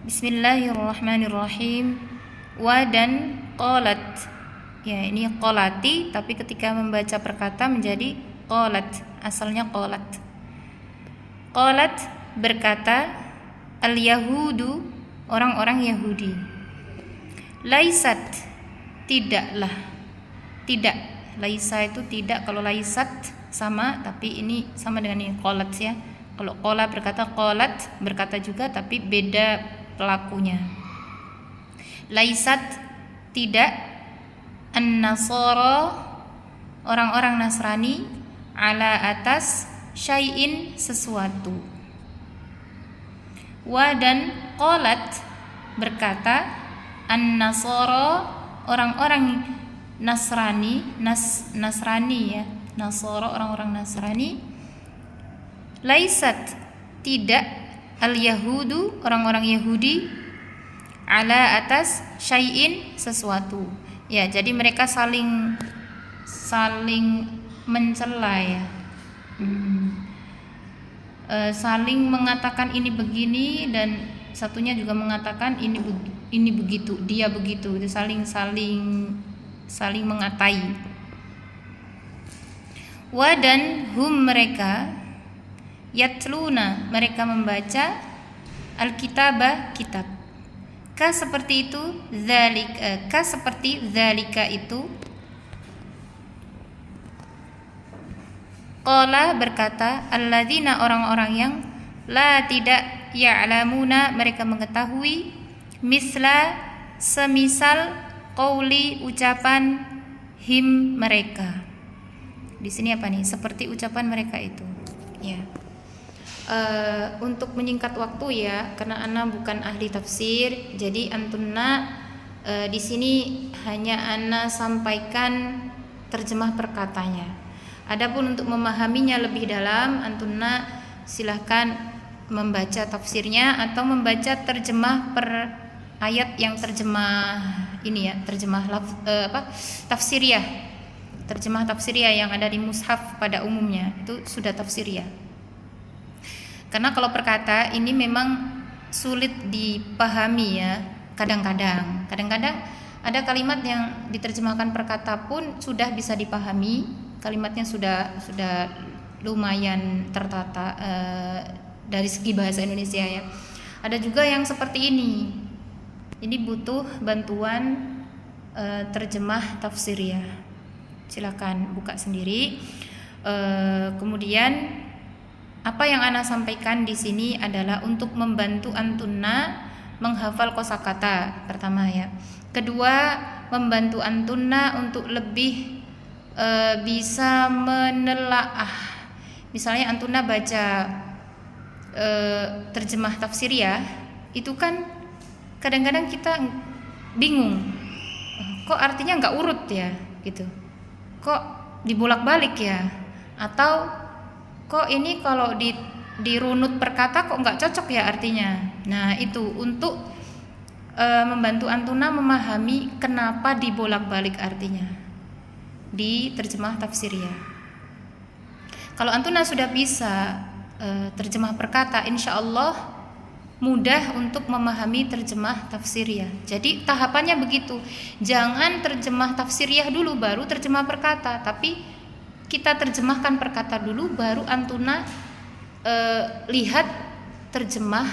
Bismillahirrahmanirrahim. Wa dan qalat. Ya, ini qalati tapi ketika membaca perkata menjadi qalat. Asalnya qalat. Qalat berkata al-yahudu, orang-orang Yahudi. Laisat, tidaklah. Tidak. Laisa itu tidak, kalau laisat sama, tapi ini sama dengan ini qalat ya. Kalau qala berkata, qalat berkata juga tapi beda pelakunya. Laisat, tidak, an-nasara, orang-orang Nasrani, ala atas syai'in, sesuatu. Wa dan qalat berkata an-nasara, orang-orang Nasrani, Nasrani ya, Nasara, orang-orang Nasrani. Laisat, tidak, al-yahudu, orang-orang Yahudi, ala atas syai'in, sesuatu. Ya, jadi mereka saling mencela ya. Saling mengatakan ini begini dan satunya juga mengatakan ini begitu, dia begitu. Itu saling mengatai. Wa dan hum, mereka, yatluna, mereka membaca, al-kitabah, kitab. Ka seperti itu, dzalika, ka seperti dzalika itu. Qala berkata, alladzina, orang-orang yang, la tidak, ya'lamuna, mereka mengetahui, misla, semisal, qauli, ucapan, him, mereka. Di sini apa nih? Seperti ucapan mereka itu. Ya. Untuk menyingkat waktu ya, karena ana bukan ahli tafsir, jadi antunna di sini hanya ana sampaikan terjemah perkatanya. Adapun untuk memahaminya lebih dalam, antunna silahkan membaca tafsirnya atau membaca terjemah per ayat yang terjemah ini ya, terjemah tafsiriyah. Terjemah tafsiriyah yang ada di mushaf pada umumnya itu sudah tafsiriyah. Karena kalau perkata ini memang sulit dipahami ya, kadang-kadang ada kalimat yang diterjemahkan perkata pun sudah bisa dipahami, kalimatnya sudah lumayan tertata dari segi bahasa Indonesia ya. Ada juga yang seperti ini butuh bantuan terjemah tafsiriyah. Silakan buka sendiri. Kemudian apa yang ana sampaikan di sini adalah untuk membantu antunna menghafal kosakata pertama ya. Kedua, membantu antunna untuk lebih bisa menelaah. Misalnya antunna baca terjemah tafsiriyah, itu kan kadang-kadang kita bingung. Kok artinya nggak urut ya gitu. Kok dibolak-balik ya? Atau kok ini kalau dirunut perkata kok nggak cocok ya artinya. Nah itu untuk membantu antuna memahami kenapa dibolak-balik artinya di terjemah tafsiriyah. Kalau antuna sudah bisa terjemah perkata, insya Allah mudah untuk memahami terjemah tafsiriyah. Jadi tahapannya begitu. Jangan terjemah tafsiriyah dulu baru terjemah perkata, tapi kita terjemahkan perkata dulu baru antuna lihat terjemah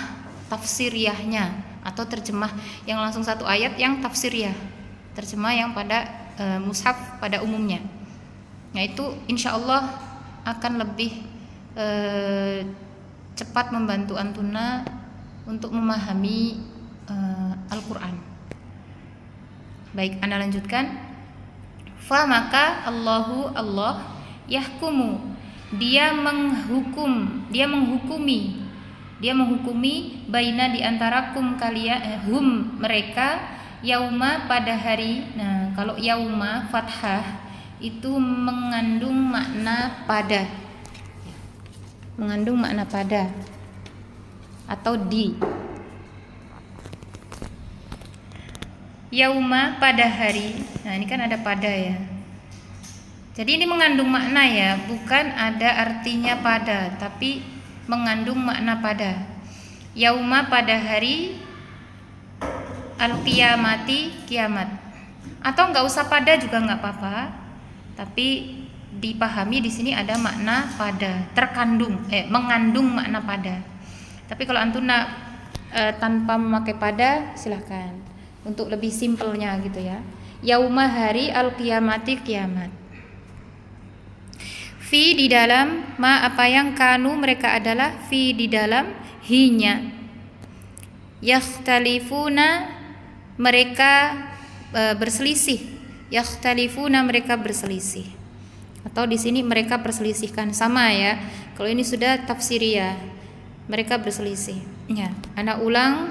tafsiriyahnya atau terjemah yang langsung satu ayat yang tafsiriyah, terjemah yang pada mushaf pada umumnya. Nah itu insya Allah akan lebih cepat membantu antuna untuk memahami Al-Quran. Baik, ana lanjutkan. Fa maka Allah yahkumu, dia menghukumi baina di antara kum kalian, hum, mereka, yauma, pada hari. Nah kalau yauma fathah itu mengandung makna pada, atau di. Yauma, pada hari. Nah ini kan ada pada ya. Jadi ini mengandung makna ya, bukan ada artinya pada, tapi mengandung makna pada. Yauma, pada hari, al-qiyamati, kiamat. Atau nggak usah pada juga nggak apa-apa, tapi dipahami di sini ada makna pada, mengandung makna pada. Tapi kalau antuna tanpa memakai pada, silahkan untuk lebih simpelnya gitu ya. Yauma hari al-qiyamati, kiamat. Fi di dalam, ma apa yang kanu mereka adalah, fi di dalam, hinya. Yakhtalifuna mereka berselisih. Yakhtalifuna mereka berselisih. Atau di sini mereka perselisihkan, sama ya. Kalau ini sudah tafsiriyah, mereka berselisih. Ya, Anda ulang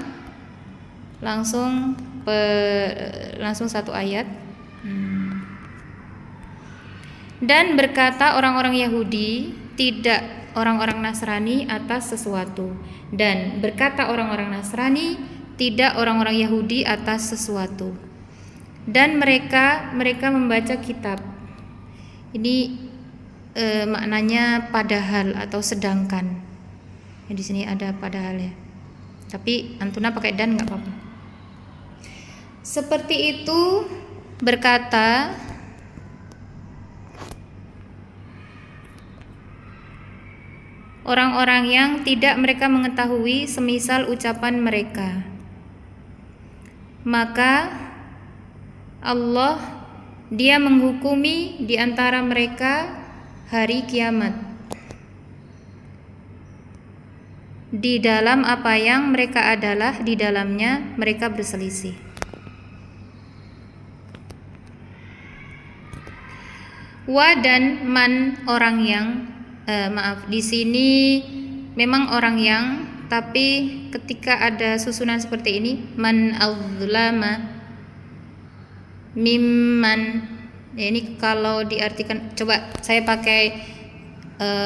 langsung satu ayat. Dan berkata orang-orang Yahudi, tidak orang-orang Nasrani atas sesuatu. Dan berkata orang-orang Nasrani, tidak orang-orang Yahudi atas sesuatu. Dan mereka membaca kitab. Ini maknanya padahal atau sedangkan. Ya, di sini ada padahal ya. Tapi antuna pakai dan nggak apa-apa. Seperti itu berkata orang-orang yang tidak mereka mengetahui semisal ucapan mereka. Maka Allah dia menghukumi di antara mereka hari kiamat di dalam apa yang mereka adalah di dalamnya mereka berselisih. Wa dan man orang yang di sini memang orang yang, tapi ketika ada susunan seperti ini, man azlama mimman, ya, ini kalau diartikan, coba saya pakai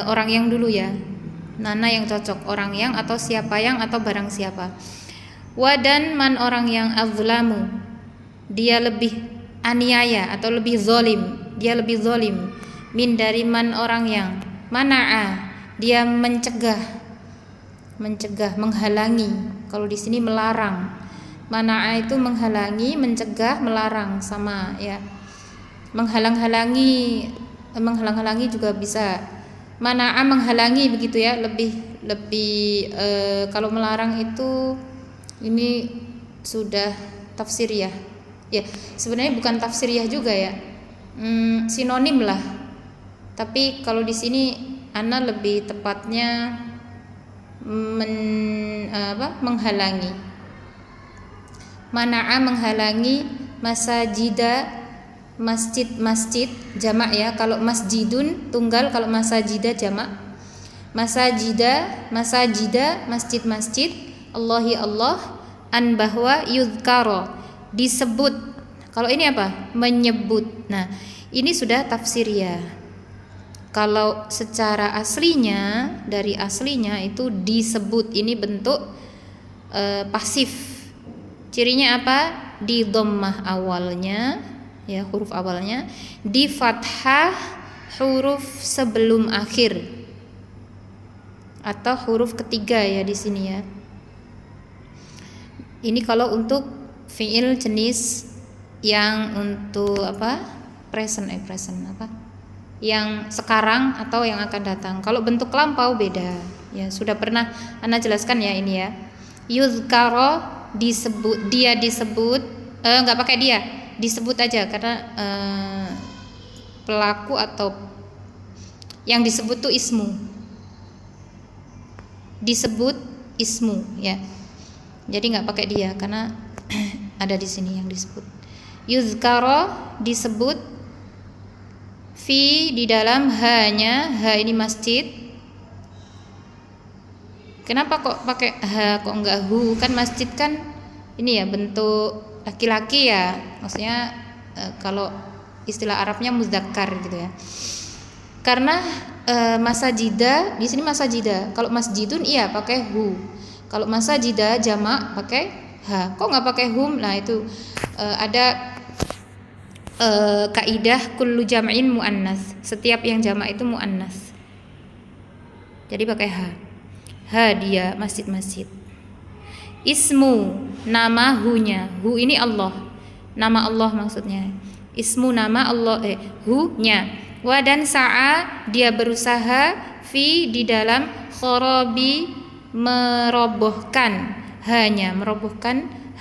orang yang dulu ya, Nana yang cocok, orang yang atau siapa yang atau barang siapa. Wa dan man orang yang azlamu, dia lebih aniaya atau lebih zalim, dia lebih zalim, min dari man orang yang, mana'a dia mencegah, menghalangi. Kalau di sini melarang. Mana'a itu menghalangi, mencegah, melarang, sama ya. Menghalang-halangi juga bisa. Mana'a menghalangi begitu ya, lebih kalau melarang itu ini sudah tafsiriyah. Ya, sebenarnya bukan tafsiriyah juga ya. Sinonim lah. Tapi kalau di sini ana lebih tepatnya menghalangi. Mana'a menghalangi, masajida masjid jamak ya. Kalau masjidun tunggal, kalau masajida jamak. Masajida masjid Allahi Allah, an bahwa yuzkaro disebut. Kalau ini apa? Menyebut. Nah, ini sudah tafsiriyah. Kalau secara aslinya, dari aslinya itu disebut, ini bentuk pasif. Cirinya apa? Di dhammah awalnya, ya, huruf awalnya, di fathah huruf sebelum akhir atau huruf ketiga ya di sini ya. Ini kalau untuk fiil jenis yang untuk apa? Present apa? Yang sekarang atau yang akan datang. Kalau bentuk lampau beda. Ya, sudah pernah Ana jelaskan ya ini ya. Yuzkaro disebut, dia disebut, enggak pakai dia, disebut aja karena pelaku atau yang disebut tuh ismu. Disebut ismu ya. Jadi enggak pakai dia karena ada di sini yang disebut. Yuzkaro disebut, fi di dalam hanya, ha ini masjid. Kenapa kok pakai ha, kok enggak hu? Kan masjid kan ini ya bentuk laki-laki ya. Maksudnya kalau istilah Arabnya muzakkar gitu ya. Karena masajida di sini masajida. Kalau masjidun iya pakai hu. Kalau masajida jamak pakai ha. Kok enggak pakai hum? Nah, itu ada kaidah kullu jam'in muannas. Setiap yang jamak itu muannas. Jadi pakai ha. Ha dia masjid-masjid. ismu nama hu-nya. Hu ini Allah. Nama Allah maksudnya. Ismu nama Allah hu-nya. Wa dan sa'a dia berusaha fi di dalam kharabi merobohkan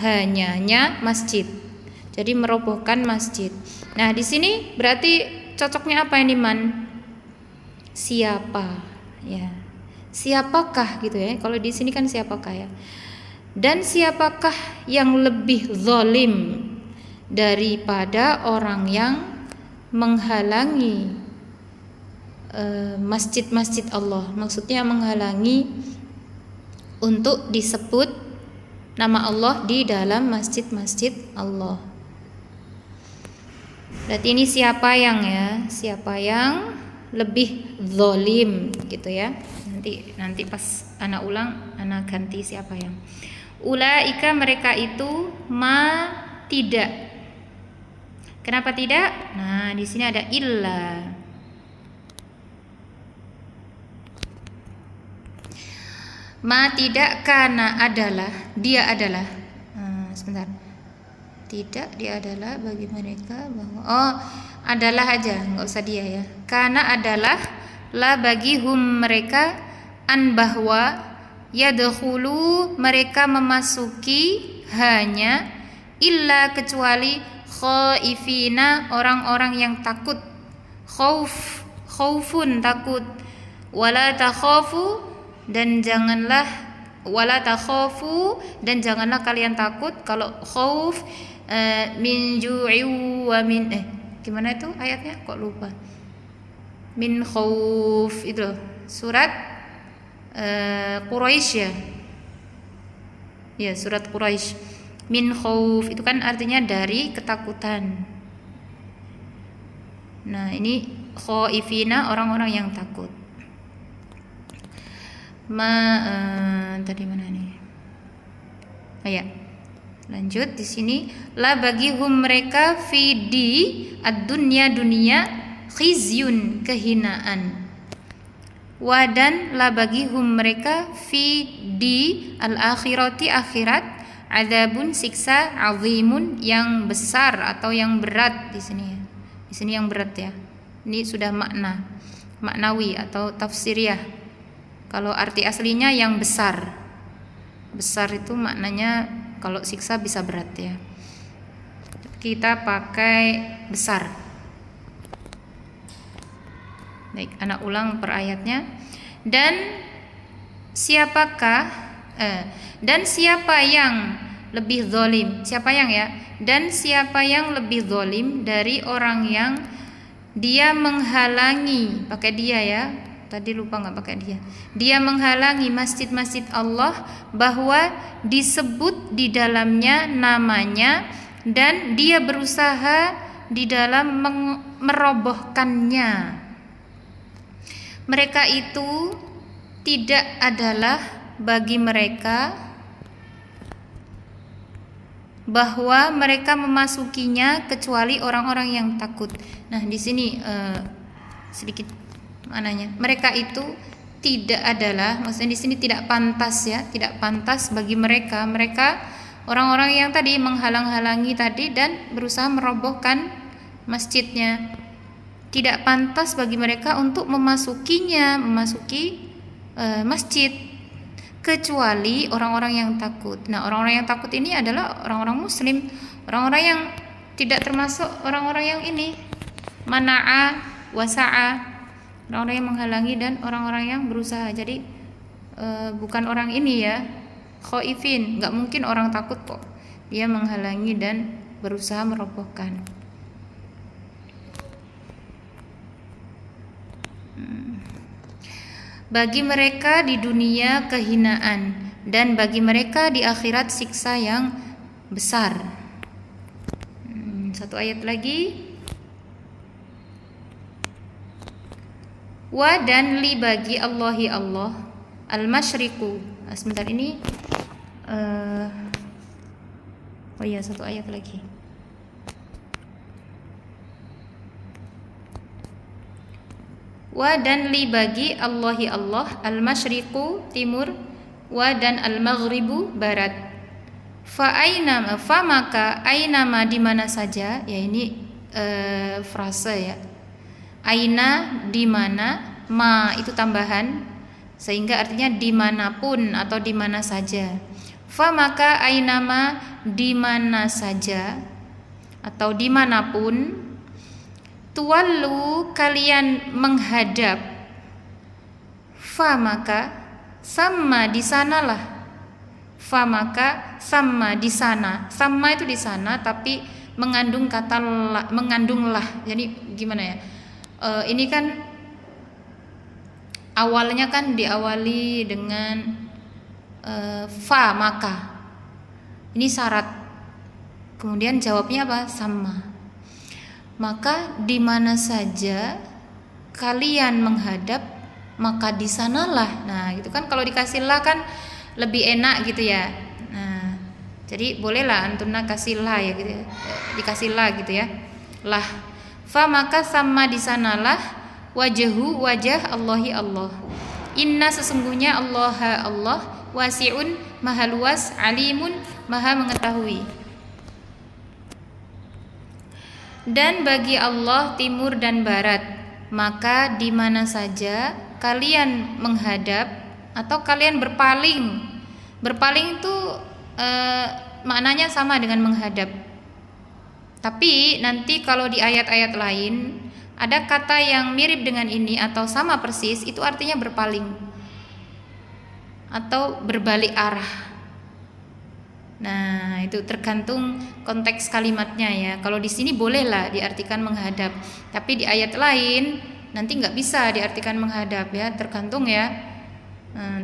hanyanya masjid. Jadi merobohkan masjid. Nah, di sini berarti cocoknya apa ini man? Siapa? Ya. Siapakah gitu ya? Kalau di sini kan siapakah ya? Dan siapakah yang lebih zalim daripada orang yang menghalangi masjid-masjid Allah? Maksudnya menghalangi untuk disebut nama Allah di dalam masjid-masjid Allah. Berarti ini siapa yang lebih zalim gitu ya. Nanti pas anak ulang anak ganti siapa yang. Ulaika mereka itu tidak. Kenapa tidak? Nah, di sini ada illa. Tidak karena dia adalah. Sebentar. Tidak dia adalah bagi mereka bahwa adalah aja, nggak usah dia ya. Karena adalah la bagi mereka an bahwa yadkhulu mereka memasuki hanya illa kecuali khaifina orang-orang yang takut. Khaufun takut. Wala takhafu dan janganlah kalian takut. Kalau khauf min ju'i wa min gimana itu ayatnya kok lupa. Min khauf itu surat Quraisy ya. Ya, surat Quraisy. Min khauf itu kan artinya dari ketakutan. Nah, ini khaifina orang-orang yang takut. Tadi mana nih? Ya. Lanjut di sini la bagi mereka fi di ad-dunya khizyun kehinaan. Wa dan la bagi mereka fi di al-akhirati akhirat adzabun siksa azimun yang besar atau yang berat di sini ya. Di sini yang berat ya. Ini sudah maknawi atau tafsiriyah. Kalau arti aslinya yang besar. Besar itu maknanya kalau siksa bisa berat ya. Kita pakai besar. Baik, anak ulang per ayatnya. Dan siapa yang lebih zalim? Siapa yang ya? Dan siapa yang lebih zalim dari orang yang dia menghalangi, pakai dia ya. Tadi lupa nggak pakai dia. Dia menghalangi masjid-masjid Allah bahwa disebut di dalamnya namanya dan dia berusaha di dalam merobohkannya. Mereka itu tidak adalah bagi mereka bahwa mereka memasukinya kecuali orang-orang yang takut. Nah, di sini sedikit mananya. Mereka itu tidak adalah, maksudnya di sini tidak pantas ya, tidak pantas bagi mereka. Mereka orang-orang yang tadi menghalang-halangi tadi dan berusaha merobohkan masjidnya. Tidak pantas bagi mereka untuk memasuki masjid kecuali orang-orang yang takut. Nah, orang-orang yang takut ini adalah orang-orang muslim, orang-orang yang tidak termasuk orang-orang yang ini mana'a wasa'a, orang-orang yang menghalangi dan orang-orang yang berusaha. Jadi bukan orang ini ya, khaifin, nggak mungkin orang takut kok. Dia menghalangi dan berusaha merobohkan. Bagi mereka di dunia kehinaan dan bagi mereka di akhirat siksa yang besar. Satu ayat lagi. Wa dan li bagi Allahi Allah al-masyriqu. Sebentar ini satu ayat lagi. Wa dan li bagi Allahi Allah al-masyriqu timur wa dan al-maghribu barat. fa maka ainama di mana saja, ya ini frase ya. Aina di mana, ma itu tambahan sehingga artinya dimanapun atau di mana saja. Fa maka ainama di mana saja atau dimanapun, tuwallu kalian menghadap, fa maka sama di sanalah, fa maka sama di sana, sama itu di sana tapi mengandung kata la, mengandung lah. Jadi gimana ya? Ini kan awalnya kan diawali dengan fa maka, ini syarat, kemudian jawabnya apa? Sama. Maka di mana saja kalian menghadap, maka di sanalah. Nah gitu kan, kalau dikasih lah kan lebih enak gitu ya. Nah jadi bolehlah antuna kasih lah ya gitu, dikasih lah gitu ya, lah. Fa maka sama di sanalah, wajhu wajah Allahi Allah, inna sesungguhnya Allah wasi'un maha luas, alimun maha mengetahui. Dan bagi Allah timur dan barat, maka di mana saja kalian menghadap atau kalian berpaling. Berpaling itu maknanya sama dengan menghadap. Tapi nanti kalau di ayat-ayat lain ada kata yang mirip dengan ini atau sama persis, itu artinya berpaling atau berbalik arah. Nah, itu tergantung konteks kalimatnya ya. Kalau di sini bolehlah diartikan menghadap, tapi di ayat lain nanti nggak bisa diartikan menghadap ya, tergantung ya,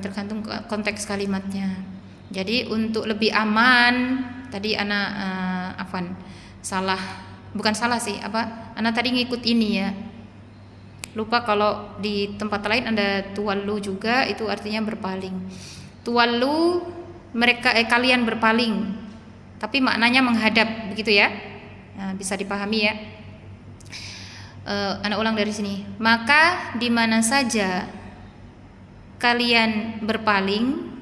tergantung konteks kalimatnya. Jadi untuk lebih aman, tadi anak bukan salah sih, anak tadi ngikut ini ya. Lupa kalau di tempat lain ada tuwallu juga, itu artinya berpaling. Tuwallu mereka kalian berpaling, tapi maknanya menghadap begitu ya. Nah, bisa dipahami ya. Anak ulang dari sini. Maka di mana saja kalian berpaling,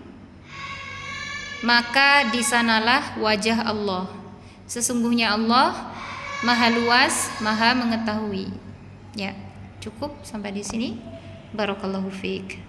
maka di sanalah wajah Allah. Sesungguhnya Allah maha luas, maha mengetahui. Ya, cukup sampai di sini. Barakallahu fiik.